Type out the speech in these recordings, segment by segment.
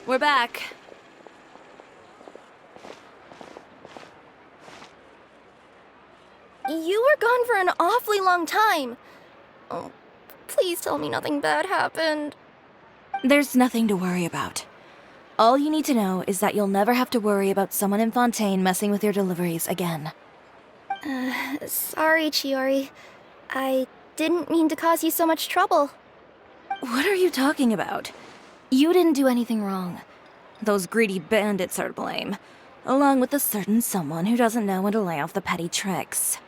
We're back. You were gone for an awfully long time. Oh, please tell me nothing bad happened. There's nothing to worry about. All you need to know is that you'll never have to worry about someone in Fontaine messing with your deliveries again. Sorry, Chiori. I didn't mean to cause you so much trouble. What are you talking about? You didn't do anything wrong. Those greedy bandits are to blame, along with a certain someone who doesn't know when to lay off the petty tricks.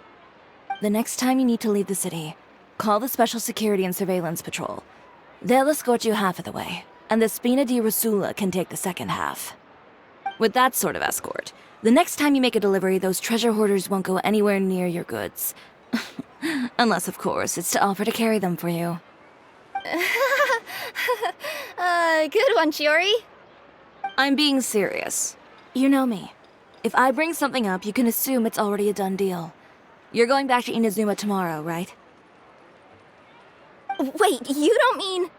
The next time you need to leave the city, call the Special Security and Surveillance Patrol. They'll escort you half of the way, and the Spina di Rosula can take the second half. With that sort of escort, the next time you make a delivery, those treasure hoarders won't go anywhere near your goods. Unless, of course, it's to offer to carry them for you. Good one, Chiori. I'm being serious. You know me. If I bring something up, you can assume it's already a done deal. You're going back to Inazuma tomorrow, right? Wait, you don't mean...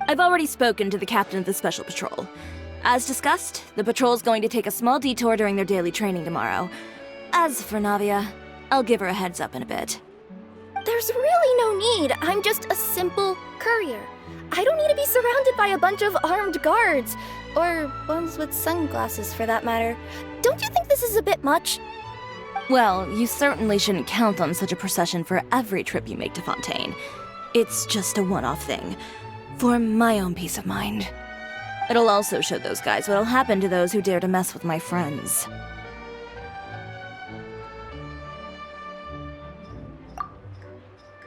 I've already spoken to the captain of the Special Patrol. As discussed, the patrol's going to take a small detour during their daily training tomorrow. As for Navia, I'll give her a heads up in a bit. There's really no need. I'm just a simple courier. I don't need to be surrounded by a bunch of armed guards. Or ones with sunglasses, for that matter. Don't you think this is a bit much? Well, you certainly shouldn't count on such a procession for every trip you make to Fontaine. It's just a one-off thing, for my own peace of mind. It'll also show those guys what'll happen to those who dare to mess with my friends.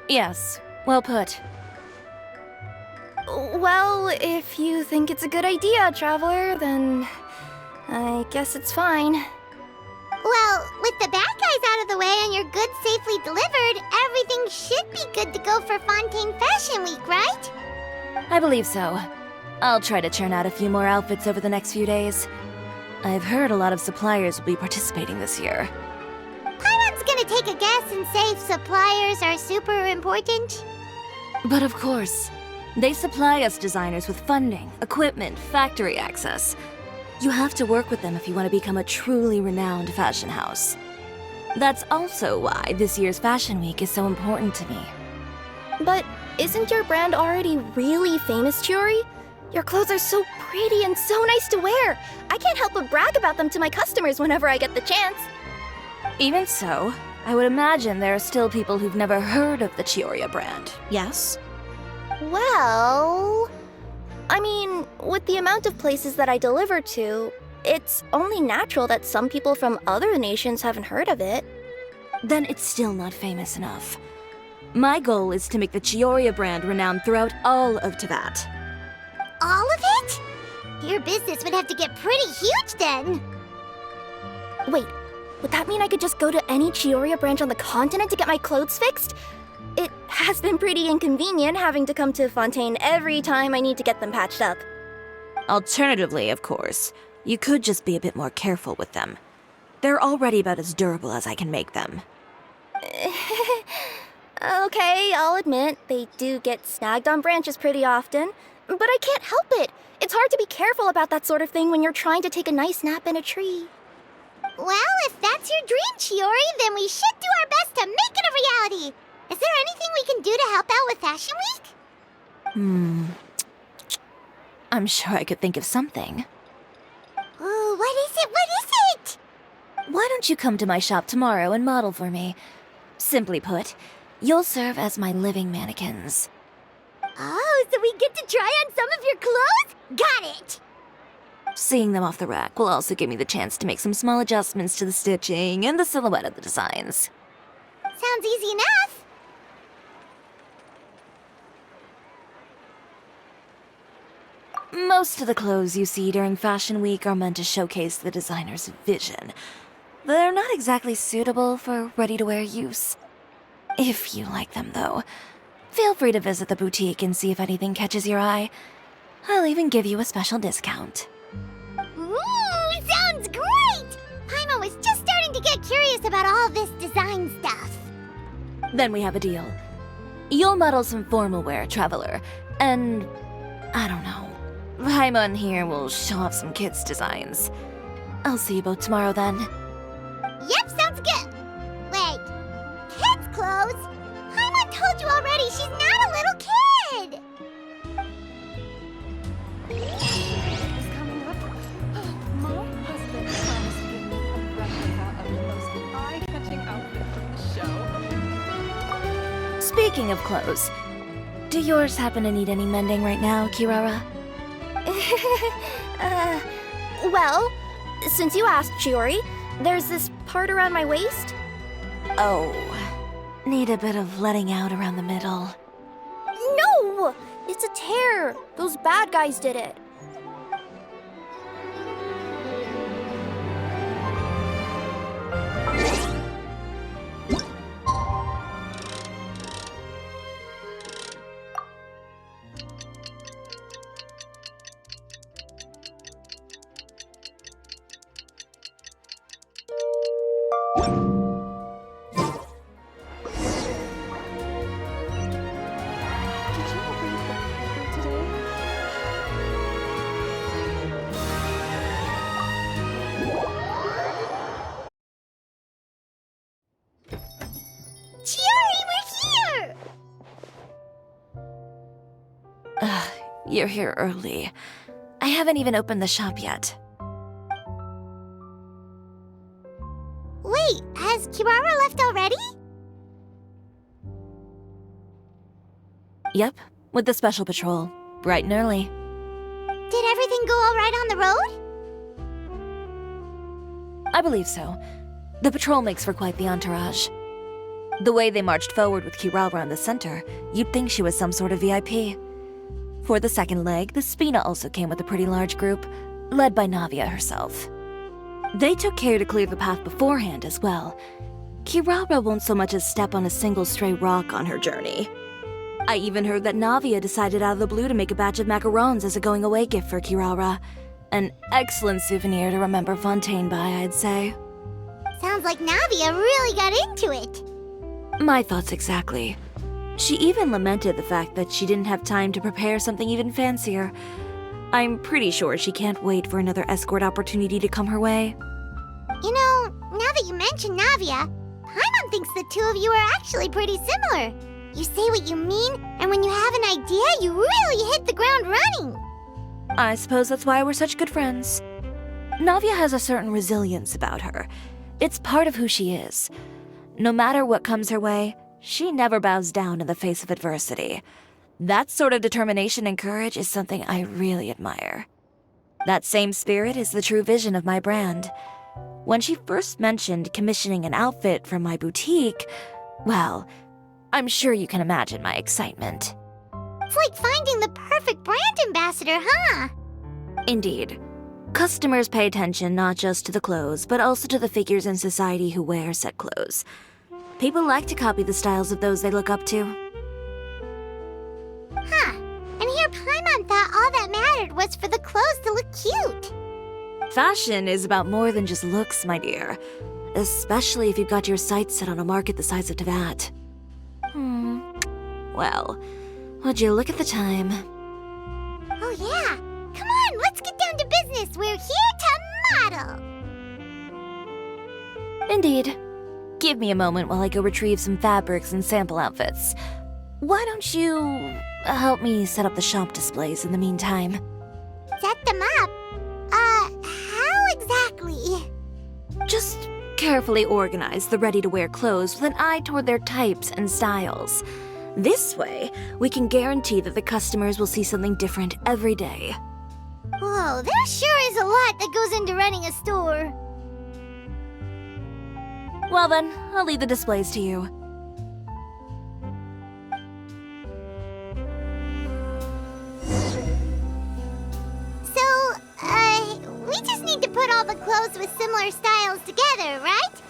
Yes, well put. Well, if you think it's a good idea, Traveler, then I guess it's fine. Well, with the bad guys out of the way and your goods safely delivered, everything should be good to go for Fontaine Fashion Week, right? I believe so. I'll try to churn out a few more outfits over the next few days. I've heard a lot of suppliers will be participating this year. Paimon's gonna take a guess and say suppliers are super important. But of course, they supply us designers with funding, equipment, factory access. You have to work with them if you want to become a truly renowned fashion house. That's also why this year's Fashion Week is so important to me. But isn't your brand already really famous, Chiori? Your clothes are so pretty and so nice to wear. I can't help but brag about them to my customers whenever I get the chance. Even so, I would imagine there are still people who've never heard of the Chiori brand, yes? Well... I mean, with the amount of places that I deliver to, it's only natural that some people from other nations haven't heard of it. Then it's still not famous enough. My goal is to make the Chiori brand renowned throughout all of Teyvat. All of it? Your business would have to get pretty huge then. Wait, would that mean I could just go to any Chiori branch on the continent to get my clothes fixed? It has been pretty inconvenient having to come to Fontaine every time I need to get them patched up. Alternatively, of course, you could just be a bit more careful with them. They're already about as durable as I can make them. Okay, I'll admit, they do get snagged on branches pretty often, but I can't help it. It's hard to be careful about that sort of thing when you're trying to take a nice nap in a tree. Well, if that's your dream, Chiori, then we should do our best to make it a reality. Is there anything we can do to help out with Fashion Week? I'm sure I could think of something. Ooh, what is it? What is it? Why don't you come to my shop tomorrow and model for me? Simply put, you'll serve as my living mannequins. Oh, so we get to try on some of your clothes? Got it! Seeing them off the rack will also give me the chance to make some small adjustments to the stitching and the silhouette of the designs. Sounds easy enough. Most of the clothes you see during Fashion Week are meant to showcase the designer's vision. They're not exactly suitable for ready-to-wear use. If you like them, though, feel free to visit the boutique and see if anything catches your eye. I'll even give you a special discount. Ooh, sounds great! Paimon was just starting to get curious about all this design stuff. Then we have a deal. You'll model some formal wear, Traveler, and I don't know, Paimon here will show off some kids' designs. I'll see you both tomorrow then. Yep, sounds good. Wait, kids' clothes? Paimon told you already she's not a little kid. Coming up, my husband promised to give me a replica of the most eye-catching outfit from the show. Speaking of clothes, do yours happen to need any mending right now, Kirara? Well, since you asked, Chiori, there's this part around my waist. Oh, need a bit of letting out around the middle. No! It's a tear. Those bad guys did it. Did you read the paper today? Chiori, we're here! You're here early. I haven't even opened the shop yet. Wait, has Kirara left already? Yep, with the special patrol. Bright and early. Did everything go all right on the road? I believe so. The patrol makes for quite the entourage. The way they marched forward with Kirara in the center, you'd think she was some sort of VIP. For the second leg, the Spina also came with a pretty large group, led by Navia herself. They took care to clear the path beforehand as well. Kirara won't so much as step on a single stray rock on her journey. I even heard that Navia decided out of the blue to make a batch of macarons as a going-away gift for Kirara. An excellent souvenir to remember Fontaine by, I'd say. Sounds like Navia really got into it. My thoughts exactly. She even lamented the fact that she didn't have time to prepare something even fancier. I'm pretty sure she can't wait for another escort opportunity to come her way. You know, now that you mention Navia, Paimon thinks the two of you are actually pretty similar. You say what you mean, and when you have an idea, you really hit the ground running. I suppose that's why we're such good friends. Navia has a certain resilience about her. It's part of who she is. No matter what comes her way, she never bows down in the face of adversity. That sort of determination and courage is something I really admire. That same spirit is the true vision of my brand. When she first mentioned commissioning an outfit from my boutique, well, I'm sure you can imagine my excitement. It's like finding the perfect brand ambassador, huh? Indeed. Customers pay attention not just to the clothes, but also to the figures in society who wear said clothes. People like to copy the styles of those they look up to. Huh. And here Paimon thought all that mattered was for the clothes to look cute. Fashion is about more than just looks, my dear. Especially if you've got your sights set on a market the size of Teyvat. Well, would you look at the time? Oh yeah. Come on, let's get down to business. We're here to model. Indeed. Give me a moment while I go retrieve some fabrics and sample outfits. Why don't you help me set up the shop displays in the meantime? Set them up? How exactly? Just carefully organize the ready-to-wear clothes with an eye toward their types and styles. This way, we can guarantee that the customers will see something different every day. Whoa, there sure is a lot that goes into running a store. Well then, I'll leave the displays to you. So, we just need to put all the clothes with similar styles together, right?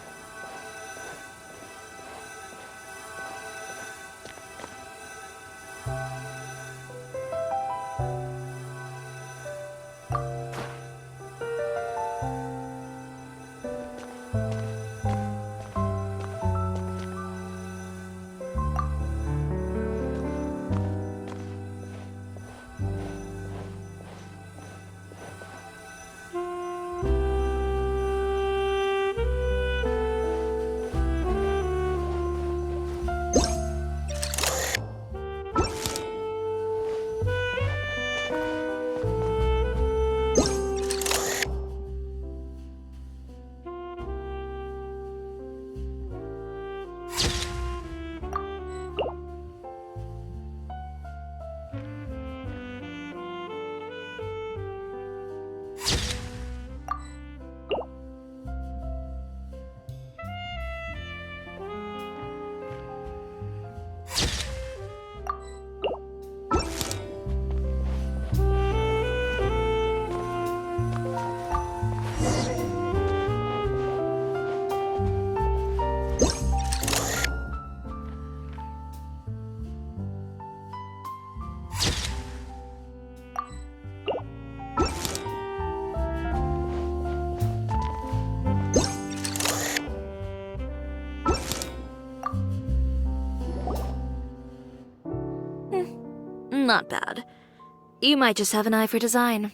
Not bad. You might just have an eye for design.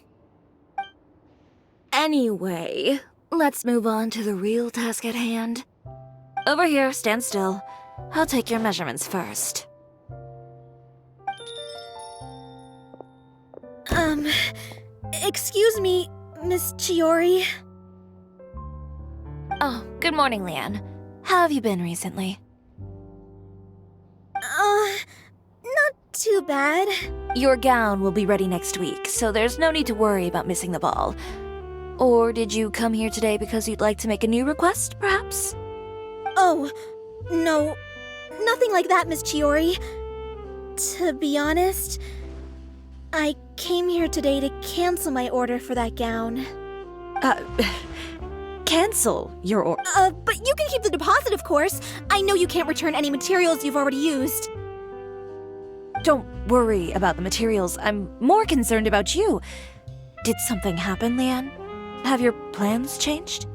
Anyway, let's move on to the real task at hand. Over here, stand still. I'll take your measurements first. Excuse me, Miss Chiori. Oh, good morning, Leanne. How have you been recently? Not too bad. Your gown will be ready next week, so there's no need to worry about missing the ball. Or did you come here today because you'd like to make a new request, perhaps? Oh, no. Nothing like that, Miss Chiori. To be honest, I came here today to cancel my order for that gown. Cancel your order. But you can keep the deposit, of course. I know you can't return any materials you've already used. Don't worry about the materials. I'm more concerned about you. Did something happen, Leanne? Have your plans changed?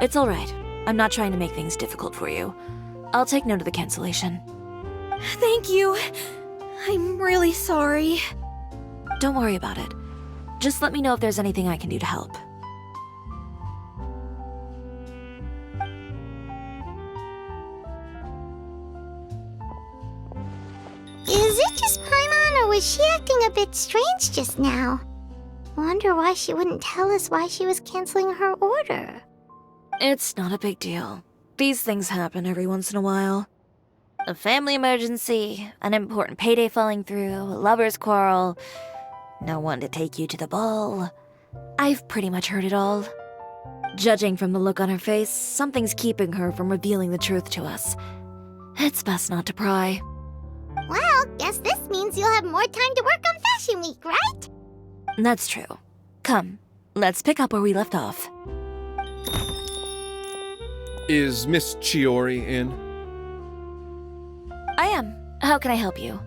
It's all right. I'm not trying to make things difficult for you. I'll take note of the cancellation. Thank you. I'm really sorry. Don't worry about it. Just let me know if there's anything I can do to help. Is it just Paimon, or was she acting a bit strange just now? Wonder why she wouldn't tell us why she was canceling her order. It's not a big deal. These things happen every once in a while. A family emergency, an important payday falling through, a lover's quarrel, no one to take you to the ball. I've pretty much heard it all. Judging from the look on her face, something's keeping her from revealing the truth to us. It's best not to pry. Well, guess this means you'll have more time to work on Fashion Week, right? That's true. Come, let's pick up where we left off. Is Miss Chiori in? I am. How can I help you?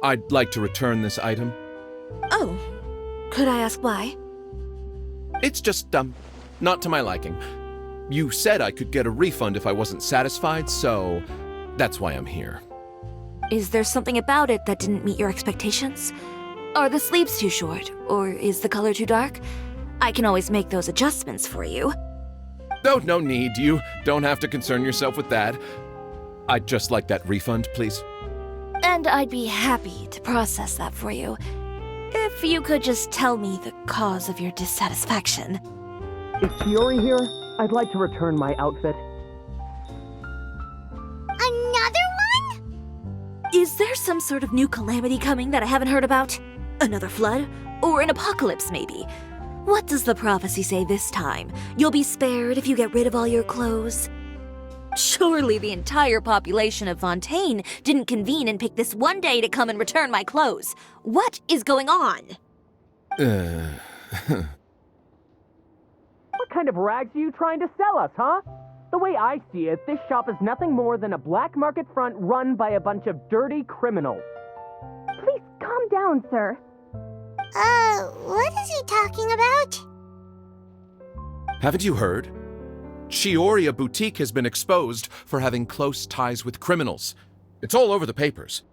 I'd like to return this item. Oh, could I ask why? It's just, not to my liking. You said I could get a refund if I wasn't satisfied, so that's why I'm here. Is there something about it that didn't meet your expectations? Are the sleeves too short, or is the color too dark? I can always make those adjustments for you. No need. You don't have to concern yourself with that. I'd just like that refund, please. And I'd be happy to process that for you. If you could just tell me the cause of your dissatisfaction. Is Chiori here? I'd like to return my outfit. Another one? Is there some sort of new calamity coming that I haven't heard about? Another flood? Or an apocalypse, maybe? What does the prophecy say this time? You'll be spared if you get rid of all your clothes? Surely the entire population of Fontaine didn't convene and pick this one day to come and return my clothes. What is going on? What kind of rags are you trying to sell us, huh? The way I see it, this shop is nothing more than a black market front run by a bunch of dirty criminals. Please calm down, sir. What is he talking about? Haven't you heard? Chioria Boutique has been exposed for having close ties with criminals. It's all over the papers.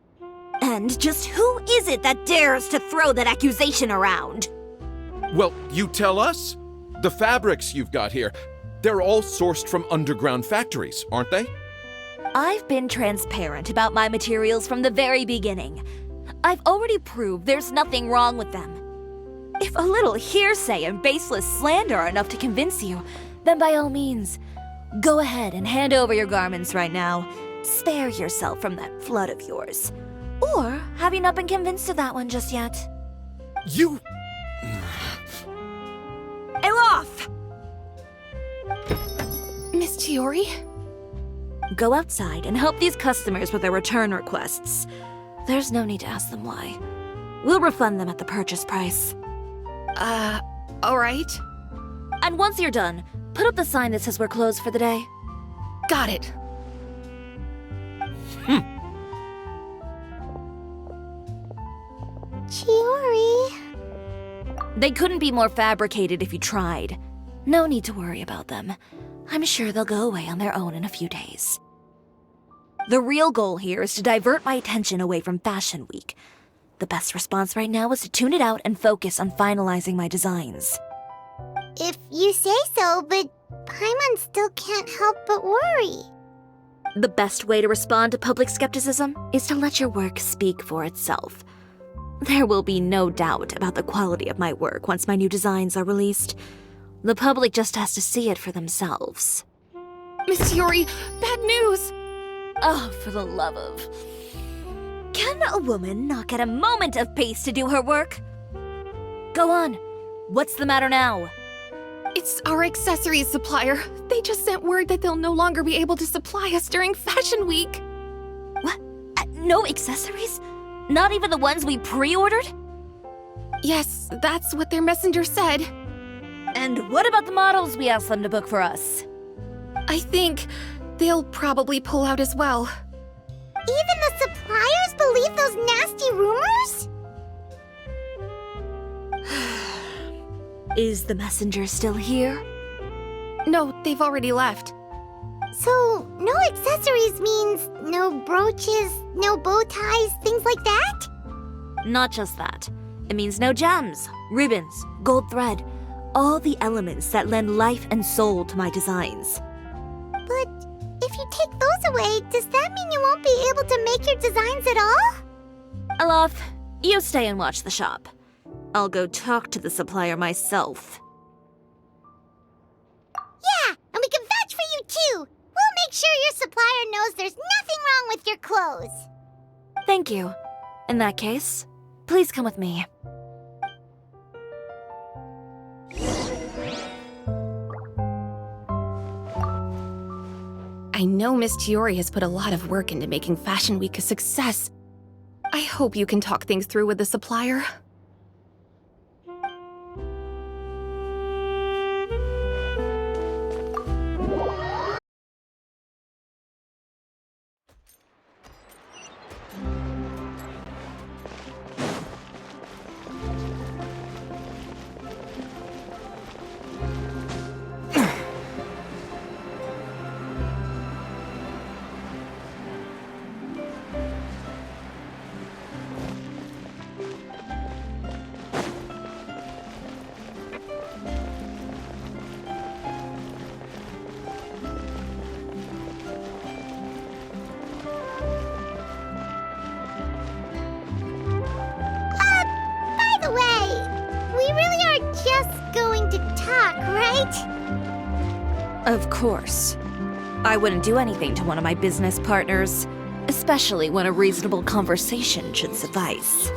And just who is it that dares to throw that accusation around? Well, you tell us. The fabrics you've got here, they're all sourced from underground factories, aren't they? I've been transparent about my materials from the very beginning. I've already proved there's nothing wrong with them. If a little hearsay and baseless slander are enough to convince you, then by all means, go ahead and hand over your garments right now. Spare yourself from that flood of yours. Or have you not been convinced of that one just yet? You... Elof! Miss Chiori? Go outside and help these customers with their return requests. There's no need to ask them why. We'll refund them at the purchase price. Alright. And once you're done, put up the sign that says we're closed for the day. Got it. Chiori. They couldn't be more fabricated if you tried. No need to worry about them. I'm sure they'll go away on their own in a few days. The real goal here is to divert my attention away from Fashion Week. The best response right now is to tune it out and focus on finalizing my designs. If you say so, but Paimon still can't help but worry. The best way to respond to public skepticism is to let your work speak for itself. There will be no doubt about the quality of my work once my new designs are released. The public just has to see it for themselves. Miss Yuri, bad news! Oh, for the love of... Can a woman not get a moment of peace to do her work? Go on. What's the matter now? It's our accessories supplier. They just sent word that they'll no longer be able to supply us during Fashion Week. What? No accessories? Not even the ones we pre-ordered? Yes, that's what their messenger said. And what about the models we asked them to book for us? I think they'll probably pull out as well. Even the suppliers believe those nasty rumors? Is the messenger still here? No, they've already left. So, no accessories means no brooches, no bow ties, things like that? Not just that. It means no gems, ribbons, gold thread, all the elements that lend life and soul to my designs. But if you take those away, does that mean you won't be able to make your designs at all? Alof, you stay and watch the shop. I'll go talk to the supplier myself. Yeah, and we can vouch for you too. We'll make sure your supplier knows there's nothing wrong with your clothes. Thank you. In that case, please come with me. I know Miss Chiori has put a lot of work into making Fashion Week a success. I hope you can talk things through with the supplier. By the way, we really are just going to talk, right? Of course. I wouldn't do anything to one of my business partners, especially when a reasonable conversation should suffice.